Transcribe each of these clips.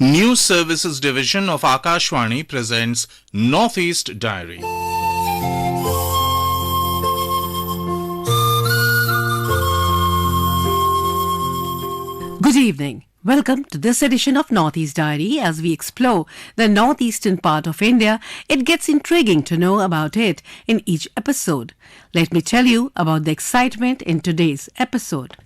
News Services Division of Akashvani presents Northeast Diary. Good evening. Welcome to this edition of Northeast Diary. As we explore the northeastern part of India, it gets intriguing to know about it in each episode. Let me tell you about the excitement in today's episode.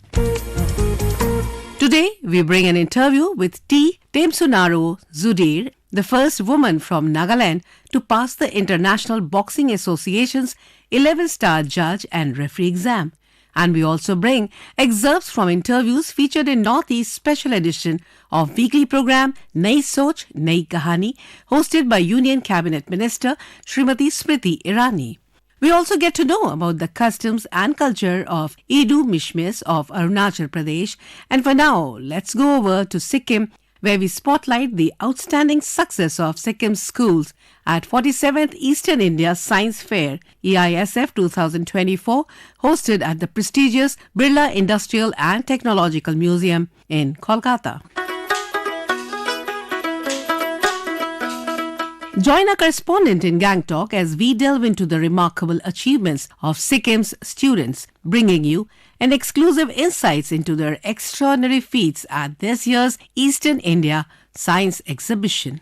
Today, we bring an interview with M Tamaro Zudir, the first woman from Nagaland to pass the International Boxing Association's 11-star judge and referee exam. And we also bring excerpts from interviews featured in Northeast Special Edition of weekly program Nayi Soch, Nayi Kahani, hosted by Union Cabinet Minister Srimati Smriti Irani. We also get to know about the customs and culture of IDU Mishmi of Arunachal Pradesh. And for now, let's go over to Sikkim, where we spotlight the outstanding success of Sikkim schools at 47th Eastern India Science Fair EISF 2024, hosted at the prestigious Birla Industrial and Technological Museum in Kolkata. Join our correspondent in Gangtok as we delve into the remarkable achievements of Sikkim's students, bringing you an exclusive insights into their extraordinary feats at this year's Eastern India Science Exhibition.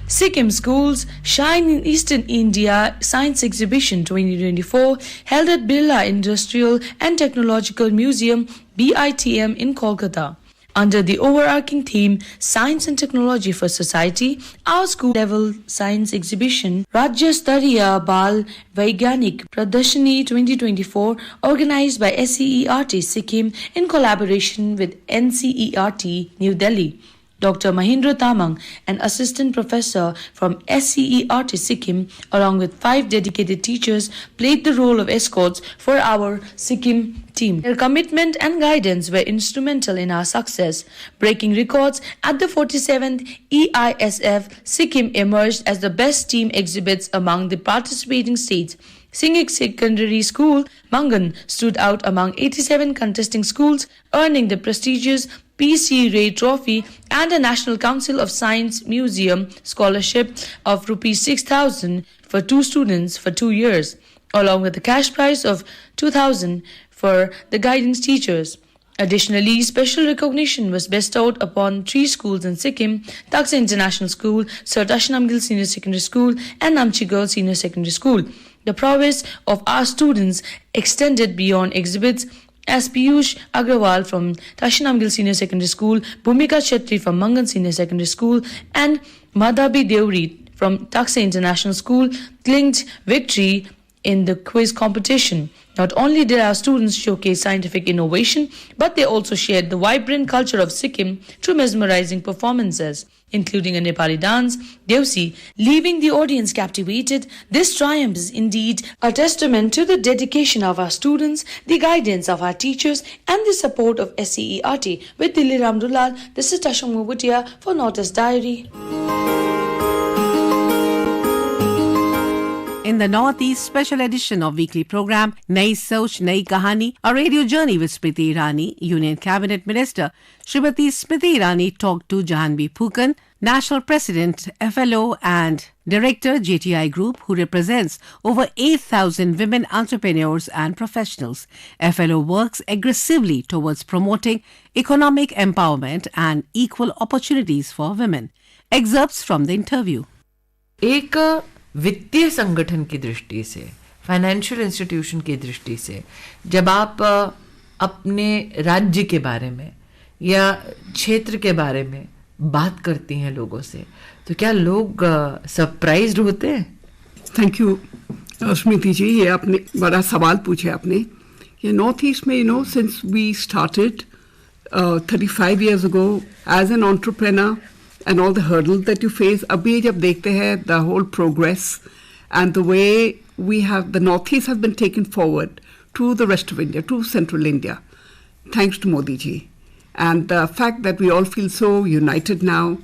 Sikkim Schools Shine in Eastern India Science Exhibition 2024 held at Birla Industrial and Technological Museum BITM in Kolkata. Under the overarching theme Science and Technology for Society, our school-level science exhibition Rajya Stariya Bal Vaigyanik Pradarshani 2024, organized by SCERT Sikkim in collaboration with NCERT New Delhi. Dr. Mahindra Tamang, an assistant professor from SCERT Sikkim, along with 5 dedicated teachers, played the role of escorts for our Sikkim team. Their commitment and guidance were instrumental in our success. Breaking records at the 47th EISF, Sikkim emerged as the best team exhibits among the participating states. Singik Secondary School, Mangan, stood out among 87 contesting schools, earning the prestigious P.C. Ray Trophy and a National Council of Science Museum scholarship of Rs 6,000 for 2 students for 2 years, along with a cash prize of 2,000 for the guidance teachers. Additionally, special recognition was bestowed upon 3 schools in Sikkim: Taksa International School, Sir Tashnamgil Senior Secondary School, and Namchi Girls Senior Secondary School. The prowess of our students extended beyond exhibits, as Piyush Agrawal from Tashnamgil Senior Secondary School, Bhumika Chetri from Mangan Senior Secondary School, and Madhabi Deuri from Taksa International School claimed victory in the quiz competition. Not only did our students showcase scientific innovation, but they also shared the vibrant culture of Sikkim through mesmerizing performances, including a Nepali dance, Deusi, leaving the audience captivated. This triumph is indeed a testament to the dedication of our students, the guidance of our teachers, and the support of SCERT. With Dilli Ramdulal, this is Tashang Mubutia for Northeast Diary. In the Northeast Special Edition of weekly program Nayi Soch, Nayi Kahani, a radio journey with Smriti Irani, Union Cabinet Minister Srimati Smriti Irani talked to Jahanvi Phukan, National President, FLO and Director JTI Group, who represents over 8,000 women entrepreneurs and professionals. FLO works aggressively towards promoting economic empowerment and equal opportunities for women. Excerpts from the interview. वित्तीय संगठन की दृष्टि से, financial institution की दृष्टि से, जब आप अपने राज्य के बारे में या क्षेत्र के बारे में बात करती हैं लोगों से, तो क्या लोग सरप्राइज्ड होते हैं? थैंक यू स्मृति जी, ये आपने बड़ा सवाल पूछे आपने. ये नॉर्थ ईस्ट में, since we started 35 years ago as an entrepreneur, and all the hurdles that you face, abhi jab dekhte hain the whole progress and the way the Northeast has been taken forward to the rest of India, to central India, thanks to Modi ji. And the fact that we all feel so united now,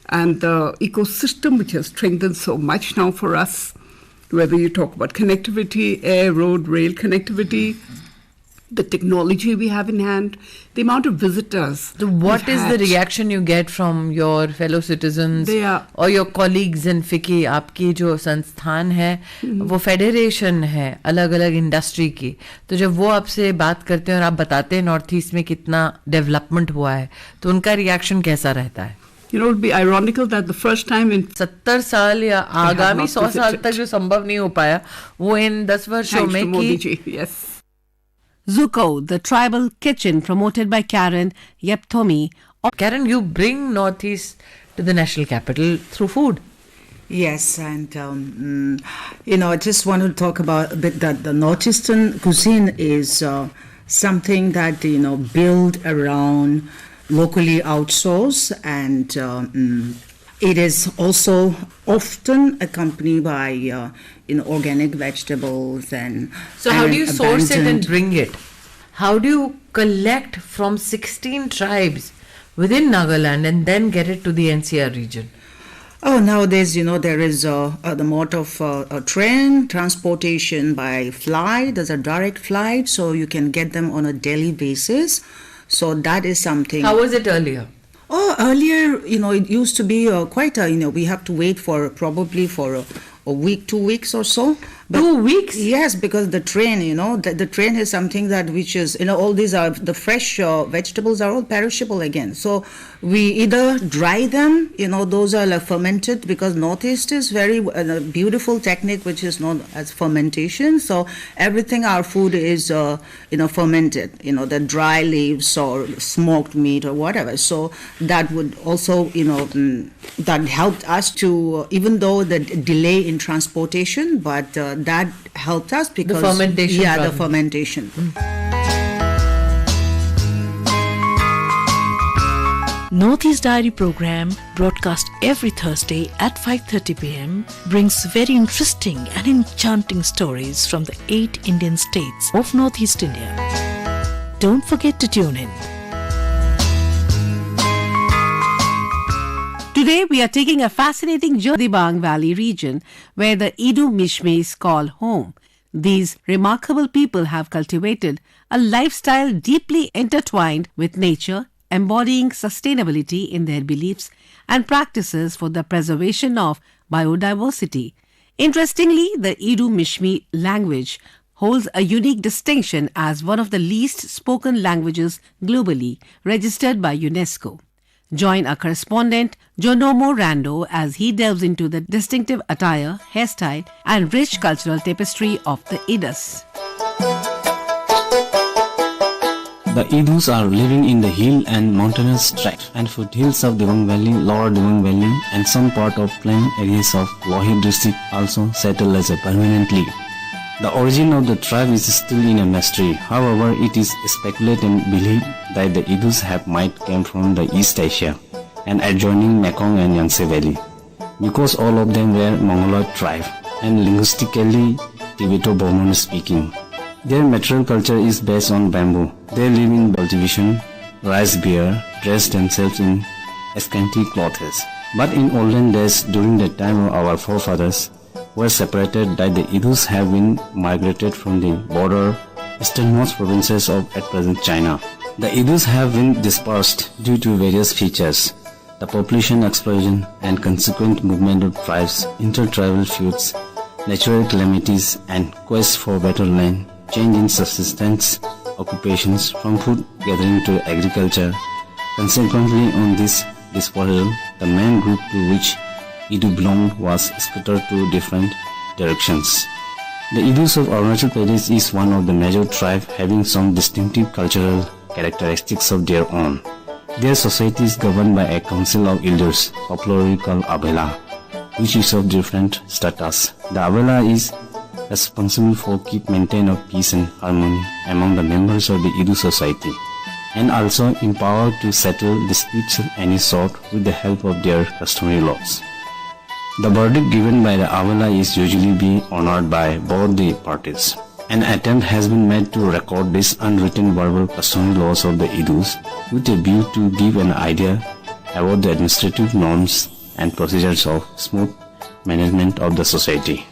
and the ecosystem which has strengthened so much now for us, whether you talk about connectivity, air, road, rail connectivity, the technology we have in hand, the amount of visitors. So what we've is the had. reaction you get from your fellow citizens They are- or your colleagues in FICCI? आपकी जो संस्थान है वो federation है अलग अलग industry की, तो जब वो आपसे बात करते हैं और आप बताते हैं नॉर्थ ईस्ट में कितना डेवलपमेंट हुआ है, तो उनका रिएक्शन कैसा रहता है? You know, it would be ironical that the first time in 70 साल या आगामी not 100 साल visited. तक जो संभव नहीं हो पाया वो इन 10 वर्षों thanks to में Modi कि ji, yes. Zuko, the tribal kitchen promoted by Karen Yepthomi. Karen, you bring Northeast to the national capital through food. Yes, and I just want to talk about a bit that the northeastern cuisine is something that built around locally outsourced, and it is also often accompanied by organic vegetables and. So how do you source it and abundant- bring it? How do you collect from 16 tribes within Nagaland and then get it to the NCR region? Oh, nowadays, there is the mode of train transportation by flight. There's a direct flight, so you can get them on a daily basis. So that is something. How was it earlier? Oh, earlier, it used to be quite we have to wait for probably for a week, 2 weeks or so. But 2 weeks? Yes, because the train, the train is something that which is, all these are the fresh vegetables are all perishable again. So we either dry them, those are like fermented, because Northeast is very beautiful technique which is known as fermentation. So everything our food is, fermented, the dry leaves or smoked meat or whatever. So that would also, that helped us to, even though the delay in transportation, but that helped us because fermentation yeah, the problem. fermentation. Northeast Diary program, broadcast every Thursday at 5:30 p.m., brings very interesting and enchanting stories from the 8 Indian states of Northeast India. Don't forget to tune in. Today we are taking a fascinating journey to the Bang Valley region where the IDU Mishmis call home. These remarkable people have cultivated a lifestyle deeply intertwined with nature, embodying sustainability in their beliefs and practices for the preservation of biodiversity. Interestingly, the IDU Mishmi language holds a unique distinction as one of the least spoken languages globally, registered by UNESCO. Join our correspondent Jonomo Rando as he delves into the distinctive attire, hairstyle and rich cultural tapestry of the Idus. The Idus are living in the hill and mountainous tract and foothills of Dibang Valley, Lower Dibang Valley and some part of plain areas of Lohit district also settled as a permanently. The origin of the tribe is still in a mystery. However, it is speculated and believed that the Idus might came from the East Asia and adjoining Mekong and Yangtze Valley, because all of them were Mongoloid tribe and linguistically Tibeto-Burman speaking. Their material culture is based on bamboo. They live in cultivation, raise beer, dress themselves in scanty clothes. But in olden days, during the time of our forefathers, were separated that the Idus have been migrated from the border easternmost provinces of at present China. The Idus have been dispersed due to various features: the population explosion and consequent movement of tribes, intertribal feuds, natural calamities and quest for better land, change in subsistence occupations from food gathering to agriculture. Consequently, on this dispersal, the main group to which Idu belonged was scattered to different directions. The Idus of Arunachal Pradesh is one of the major tribes having some distinctive cultural characteristics of their own. Their society is governed by a council of elders, popularly called Abela, which is of different status. The Abela is responsible for maintain of peace and harmony among the members of the Idu society, and also empowered to settle disputes of any sort with the help of their customary laws. The verdict given by the Abela is usually be honored by both the parties. An attempt has been made to record these unwritten verbal customary laws of the Idus with a view to give an idea about the administrative norms and procedures of smooth management of the society.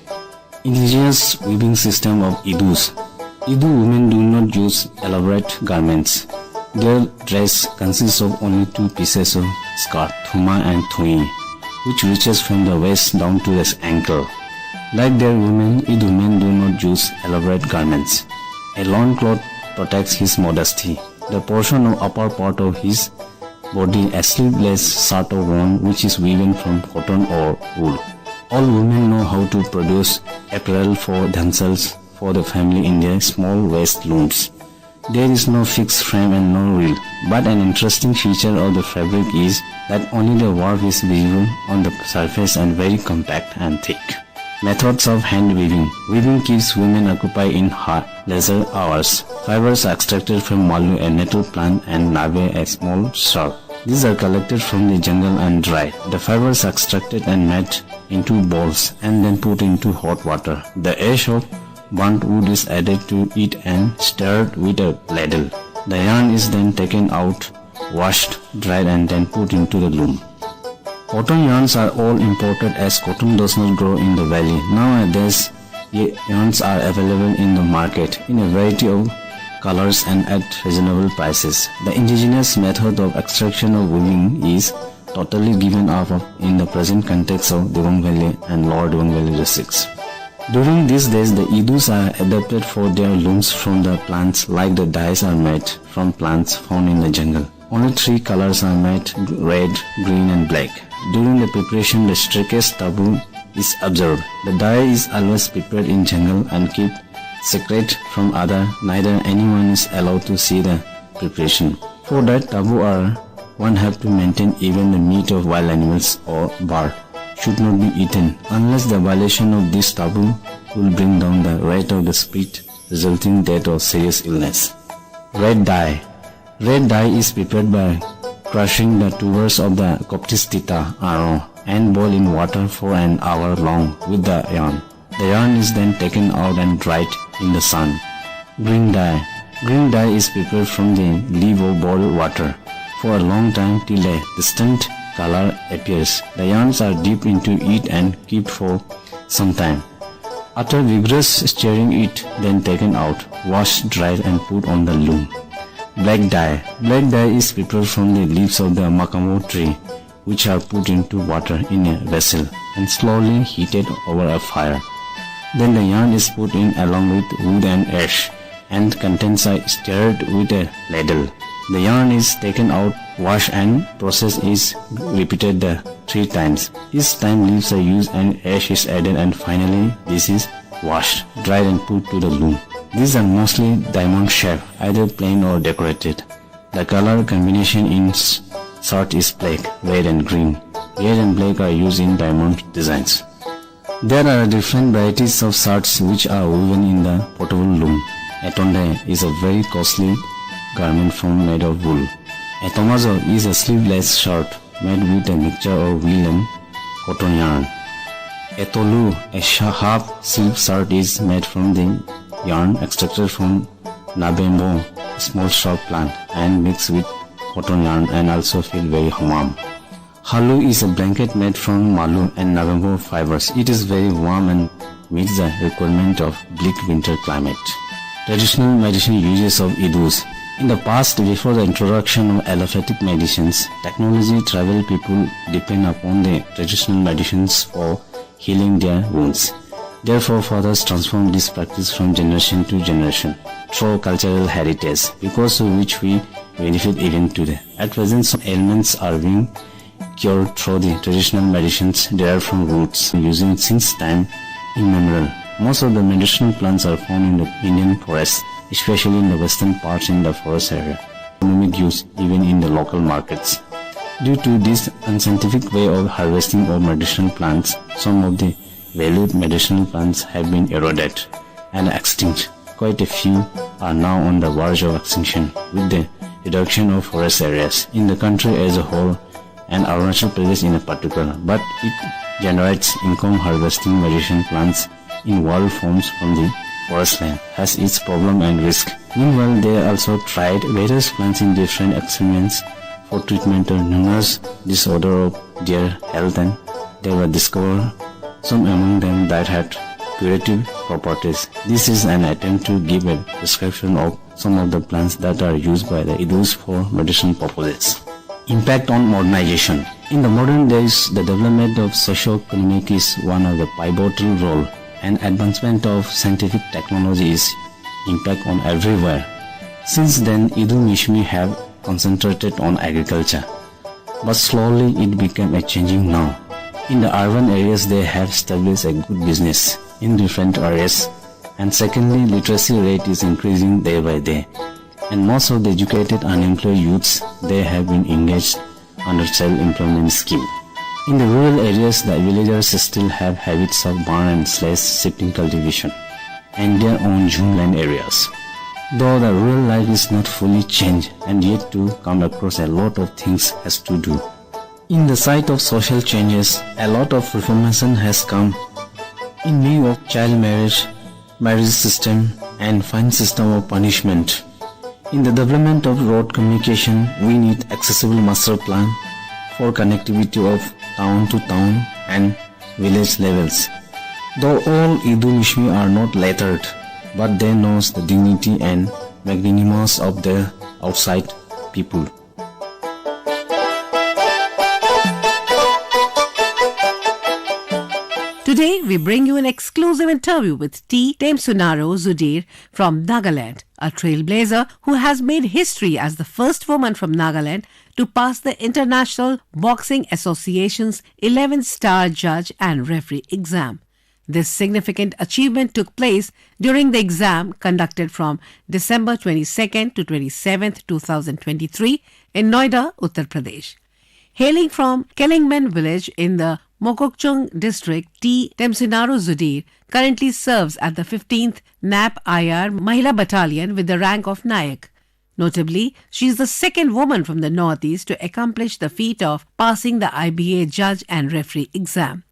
Indigenous weaving system of Idus Idu women do not use elaborate garments. Their dress consists of only two pieces of skirt, thuma and thui, which reaches from the waist down to the ankle. Like their women, Idu men do not use elaborate garments. A loincloth protects his modesty. The portion of upper part of his body, a sleeveless shirt or worn, which is woven from cotton or wool. All women know how to produce apparel for themselves, for the family in their small waist looms. There is no fixed frame and no reel, but an interesting feature of the fabric is that only the warp is visible on the surface and very compact and thick. Methods of hand weaving. Weaving keeps women occupied in hard leisure hours. Fibers are extracted from malu, a nettle plant, and nabe, a small shrub. These are collected from the jungle and dried. The fibers are extracted and made into balls and then put into hot water. The ash of burnt wood is added to it and stirred with a ladle. The yarn is then taken out, washed, dried, and then put into the loom. Cotton yarns are all imported as cotton does not grow in the valley. Nowadays, yarns are available in the market in a variety of colors and at reasonable prices. The indigenous method of extraction of weaving is totally given up in the present context of Devang Valley and Lower Devang Valley districts. During these days, the Idus are adapted for their looms from the plants, like the dyes are made from plants found in the jungle. Only three colors are made: red, green and black. During the preparation, the strictest taboo is observed. The dye is always prepared in jungle and kept secret from other. Neither anyone is allowed to see the preparation. For that taboo one have to maintain even the meat of wild animals or bird should not be eaten, unless the violation of this taboo will bring down the rate of the spirit, resulting death or serious illness. Red dye. Red dye is prepared by crushing the tubers of the Coptis arrow and boil in water for an hour long with the yarn. The yarn is then taken out and dried in the sun. Green dye. Green dye is prepared from the leaf of boiled water for a long time till a distinct color appears. The yarns are dipped into it and kept for some time. After vigorous stirring it then taken out, washed, dried and put on the loom. Black dye. Black dye is prepared from the leaves of the macamo tree, which are put into water in a vessel and slowly heated over a fire. Then the yarn is put in along with wood and ash, and contents are stirred with a ladle. The yarn is taken out, washed, and process is repeated 3 times. Each time leaves are used and ash is added, and finally this is washed, dried and put to the loom. These are mostly diamond shape, either plain or decorated. The color combination in shirt is black, red and green. Red and black are used in diamond designs. There are different varieties of shirts which are woven in the portable loom. A tonde is a very costly garment made of wool. A tomazo is a sleeveless shirt made with a mixture of wool and cotton yarn. A tolu, a half silk shirt, is made from the yarn extracted from nabembo, a small shrub plant, and mixed with cotton yarn and also feel very warm. Halu is a blanket made from malu and nabembo fibers. It is very warm and meets the requirement of bleak winter climate. Traditional medicinal uses of idus. In the past, before the introduction of allopathic medicines, technology travel people depend upon the traditional medicines for healing their wounds. Therefore, fathers transformed this practice from generation to generation through cultural heritage, because of which we benefit even today. At present, some ailments are being cured through the traditional medicines derived from roots using since time immemorial. Most of the medicinal plants are found in the Indian forests, especially in the western parts in the forest area. Economic use even in the local markets. Due to this unscientific way of harvesting of medicinal plants, some of the valued medicinal plants have been eroded and extinct. Quite a few are now on the verge of extinction with the reduction of forest areas in the country as a whole and Arunachal Pradesh in particular, but it generates income. Harvesting medicinal plants in wild forms from the forest land has its problem and risk. Meanwhile, they also tried various plants in different experiments for treatment of numerous disorders of their health, and they were discovered some among them that had curative properties. This is an attempt to give a description of some of the plants that are used by the Idus for medicinal purposes. Impact on modernization. In the modern days, the development of socio-economic is one of the pivotal role, and advancement of scientific technology is impact on everywhere. Since then, IDU Mishmi have concentrated on agriculture, but slowly it became a changing now. In the urban areas, they have established a good business in different areas, and secondly, literacy rate is increasing day by day, and most of the educated unemployed youths, they have been engaged under self-employment scheme. In the rural areas, the villagers still have habits of barn and sledge shifting cultivation and their own June areas. Though the rural life is not fully changed and yet to come across a lot of things has to do. In the sight of social changes, a lot of reformation has come in view of child marriage system and fine system of punishment. In the development of road communication, we need accessible master plan for connectivity of town to town and village levels. Though all IDU Mishmi are not lettered, but they know the dignity and magnanimous of their outside people. Today, we bring you an exclusive interview with T. Tamaro Zudir from Nagaland, a trailblazer who has made history as the first woman from Nagaland to pass the International Boxing Association's 11-star judge and referee exam. This significant achievement took place during the exam conducted from December 22nd to 27th, 2023 in Noida, Uttar Pradesh. Hailing from Kelingman village in the Mokokchung district, T. Tamaro Zudir currently serves at the 15th NAP IR Mahila Battalion with the rank of Nayak. Notably, she is the second woman from the Northeast to accomplish the feat of passing the IBA judge and referee exam.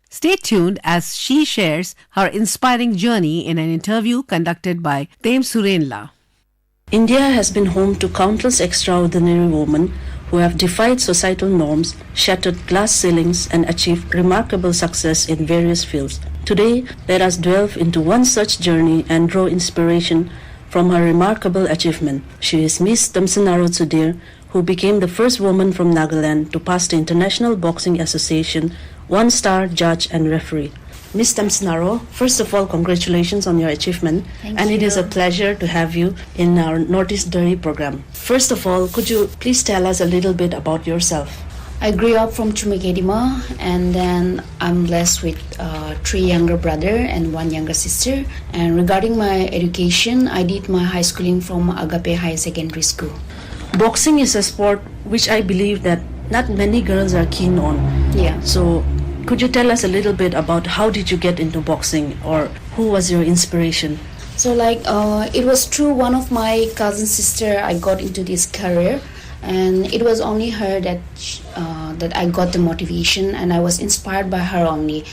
Stay tuned as she shares her inspiring journey in an interview conducted by Tamsurenla. India has been home to countless extraordinary women who have defied societal norms, shattered glass ceilings, and achieved remarkable success in various fields. Today, let us delve into one such journey and draw inspiration from her remarkable achievement. She is Miss Tamaro Zudir, who became the first woman from Nagaland to pass the International Boxing Association 1-star judge and referee. Miss Tamaro, first of all, congratulations on your achievement. Thank and you. It is a pleasure to have you in our Northeast Dairy program. First of all, could you please tell us a little bit about yourself? I grew up from Chumakedima, and then I'm blessed with 3 younger brother and 1 younger sister. And regarding my education, I did my high schooling from Agape High Secondary School. Boxing is a sport which I believe that not many girls are keen on. Yeah. So could you tell us a little bit about how did you get into boxing, or who was your inspiration? So it was through one of my cousin sister I got into this career, and it was only her that I got the motivation, and I was inspired by her only.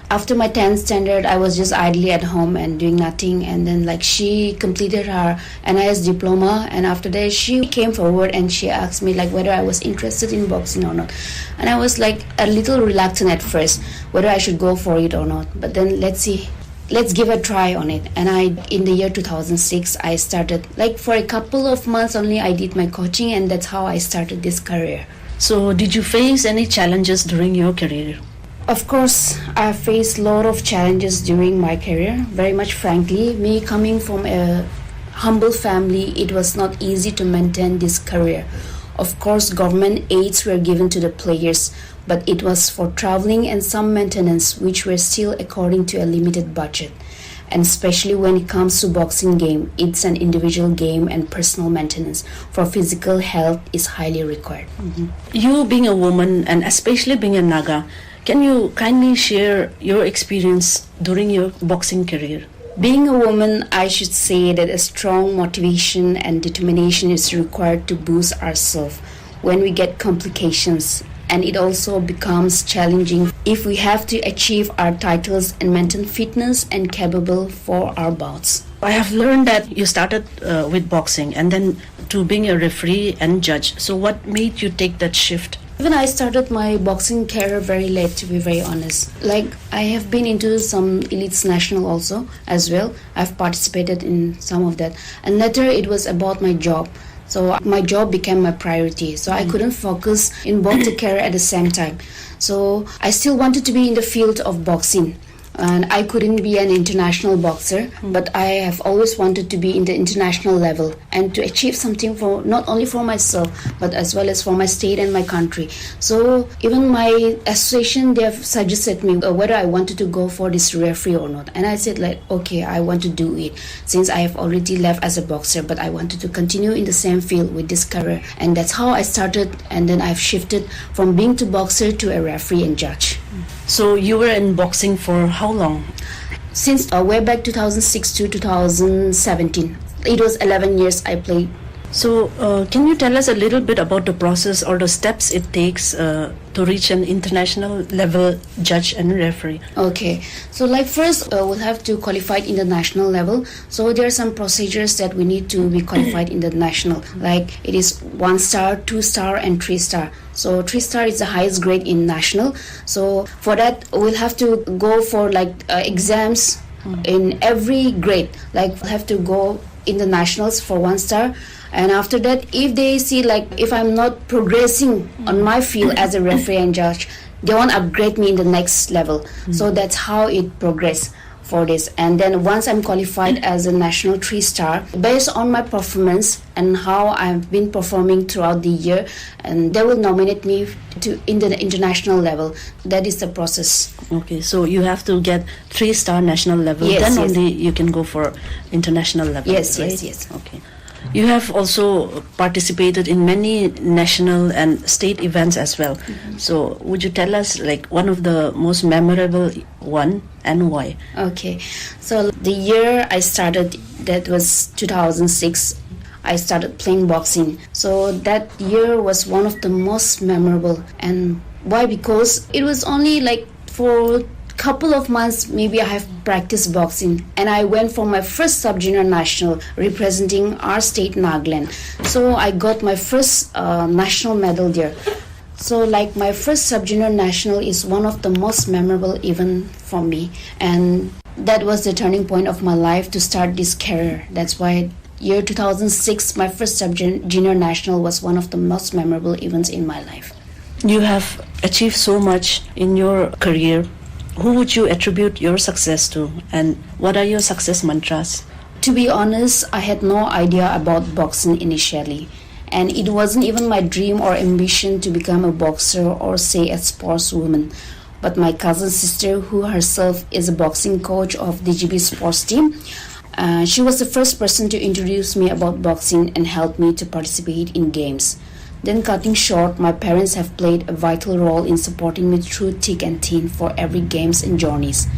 After my 10th standard, I was just idly at home and doing nothing, and then she completed her NIS diploma, and after that she came forward and she asked me whether I was interested in boxing or not, and I was a little reluctant at first whether I should go for it or not, but then let's give a try on it. And in the year 2006 I started, for a couple of months only I did my coaching, and that's how I started this career. So did you face any challenges during your career? Of course, I faced a lot of challenges during my career. Very much frankly, me coming from a humble family, it was not easy to maintain this career. Of course, government aids were given to the players, but it was for traveling and some maintenance, which were still according to a limited budget. And especially when it comes to boxing game, it's an individual game, and personal maintenance for physical health is highly required. Mm-hmm. You being a woman, and especially being a Naga, can you kindly share your experience during your boxing career? Being a woman, I should say that a strong motivation and determination is required to boost ourselves when we get complications, and it also becomes challenging if we have to achieve our titles and maintain fitness and capable for our bouts. I have learned that you started with boxing and then to being a referee and judge. So what made you take that shift? Even I started my boxing career very late, to be very honest. Like, I have been into some elites national also as well. I've participated in some of that. And later it was about my job. So my job became my priority. So I couldn't focus in both the career at the same time. So I still wanted to be in the field of boxing. And I couldn't be an international boxer, but I have always wanted to be in the international level and to achieve something for not only for myself, but as well as for my state and my country. So even my association, they have suggested me whether I wanted to go for this referee or not. And I said like, okay, I want to do it since I have already left as a boxer, but I wanted to continue in the same field with this career. And that's how I started. And then I've shifted from being to boxer to a referee and judge. So you were in boxing for how long? Since way back 2006 to 2017. It was 11 years I played. So can you tell us a little bit about the process or the steps it takes to reach an international level judge and referee? Okay, so like first we'll have to qualify in the national level. So there are some procedures that we need to be qualified in the national. Like it is 1 star, 2 star and 3 star. So 3 star is the highest grade in national. So for that we'll have to go for like exams in every grade. Like we'll have to go in the nationals for 1 star. And after that, if they see like if I'm not progressing on my field as a referee and judge, they won't upgrade me in the next level. So that's how it progressed for this. And then once I'm qualified as a national 3 star, based on my performance and how I've been performing throughout the year, and they will nominate me to in the international level. That is the process. Okay, so you have to get 3 star national level, Yes, then yes. only you can go for international level. Yes, right? yes. Okay. You have also participated in many national and state events as well. So would you tell us like one of the most memorable one and why? Okay, so the year I started, that was 2006. I started playing boxing. So that year was one of the most memorable. And why? Because it was only like for couple of months maybe I have practiced boxing, and I went for my first sub-junior national representing our state Nagaland. So I got my first national medal there. So like my first sub-junior national is one of the most memorable event for me, and that was the turning point of my life to start this career. That's why year 2006 my first sub-junior national was one of the most memorable events in my life. You have achieved so much in your career. Who would you attribute your success to, and what are your success mantras? To be honest, I had no idea about boxing initially, and it wasn't even my dream or ambition to become a boxer or say a sportswoman. But my cousin sister, who herself is a boxing coach of DGB sports team, she was the first person to introduce me about boxing and help me to participate in games. Then cutting short, my parents have played a vital role in supporting me through thick and thin for every games and journeys.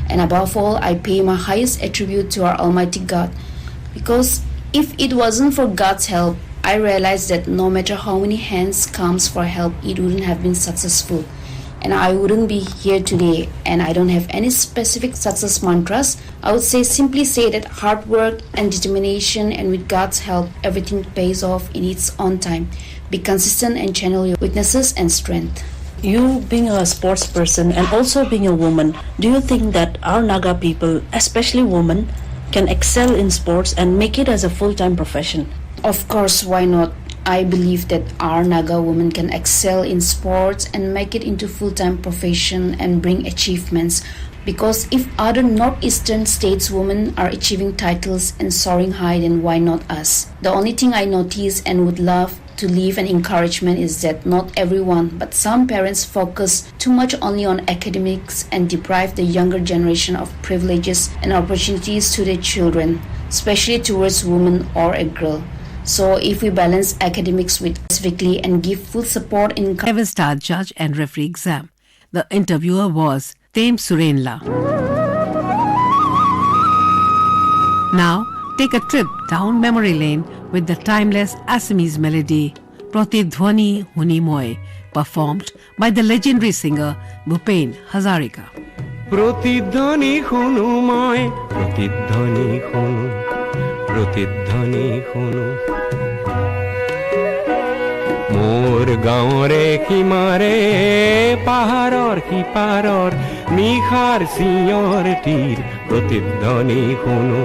And above all, I pay my highest attribute to our Almighty God. Because if it wasn't for God's help, I realized that no matter how many hands comes for help, it wouldn't have been successful. And I wouldn't be here today, and I don't have any specific success mantras. I would simply say that hard work and determination, and with God's help, everything pays off in its own time. Be consistent and channel your weaknesses and strength. You being a sports person and also being a woman, do you think that our Naga people, especially women, can excel in sports and make it as a full-time profession? Of course, why not? I believe that our Naga women can excel in sports and make it into full-time profession and bring achievements. Because if other northeastern states women are achieving titles and soaring high, then why not us? The only thing I notice and would love to leave an encouragement is that not everyone, but some parents focus too much only on academics and deprive the younger generation of privileges and opportunities to their children, especially towards women or a girl. So if we balance academics with specifically and give full support in 11-star judge and referee exam. The interviewer was Tem Surenla. Now, take a trip down memory lane with the timeless Assamese melody Pratidhwani Huni Moy, performed by the legendary singer Bhupen Hazarika. Pratidhwani hunu moy, pratidhwani hunu, pratidhwani hunu. মোর গাঁৱৰে কিমাৰে পাহাৰৰ সিপাৰৰ নিশাৰ চিঞৰটিৰ প্ৰতিধ্বনি শুনো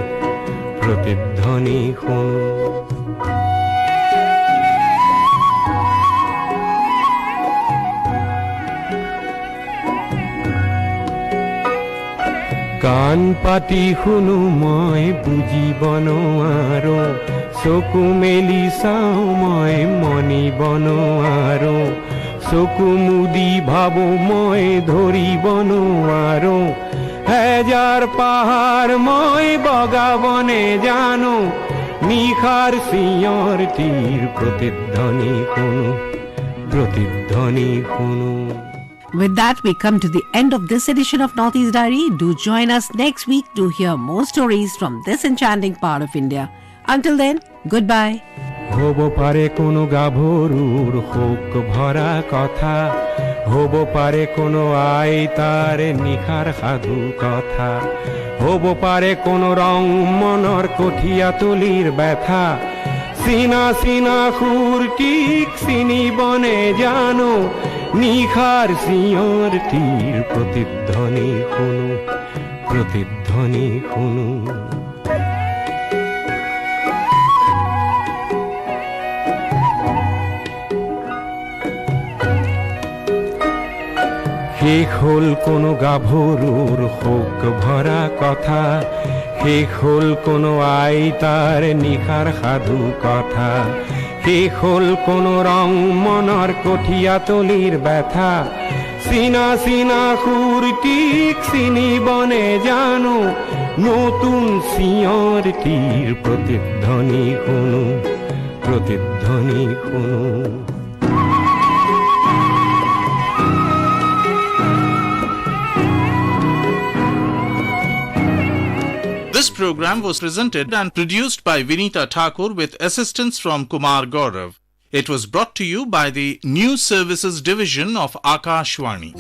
প্ৰতিধ্বনি শুনো কাণ পাতি শুনো মই বুজিব নোৱাৰো চকু মেলি চাওঁ মই মনিব নোৱাৰো চকু মুদি ভাবো মই ধৰিব নোৱাৰো হেজাৰ পাহাৰ মই বগাবনে জানো নিশাৰ চিঞৰটিৰ প্ৰতিধ্বনি শুনো প্ৰতিধ্বনি শুনো With that, we come to the end of this edition of Northeast Diary. Do join us next week to hear more stories from this enchanting part of India. Until then, goodbye. হব পাৰে কোনো গাভৰুৰ শোক ভৰা কথা হব পাৰে কোনো আইতাৰ নিশাৰ সাধু কথা হব পাৰে কোনো ৰং মনৰ কঠীয়া তুলিৰ ব্যথা চিনা চিনা সুৰটিক চিনিবনে জানো নিশাৰ চিঞৰটিৰ প্ৰতিধ্বনি শুনো প্ৰতিধ্বনি শুনো শেষ হ'ল কোনো গাভৰুৰ শোক ভৰা কথা শেষ হ'ল কোনো আইতাৰ নিশাৰ সাধু কথা শেষ হ'ল কোনো ৰং মনৰ কঠীয়া তলিৰ ব্যথা চিনা চিনা সুৰটিক চিনিবনে জানো নতুন চিঞৰটিৰ প্ৰতিধ্বনি শুনো প্ৰতিধ্বনি শুনো This program was presented and produced by Vinita Thakur with assistance from Kumar Gaurav. It was brought to you by the News Services Division of Akashvani.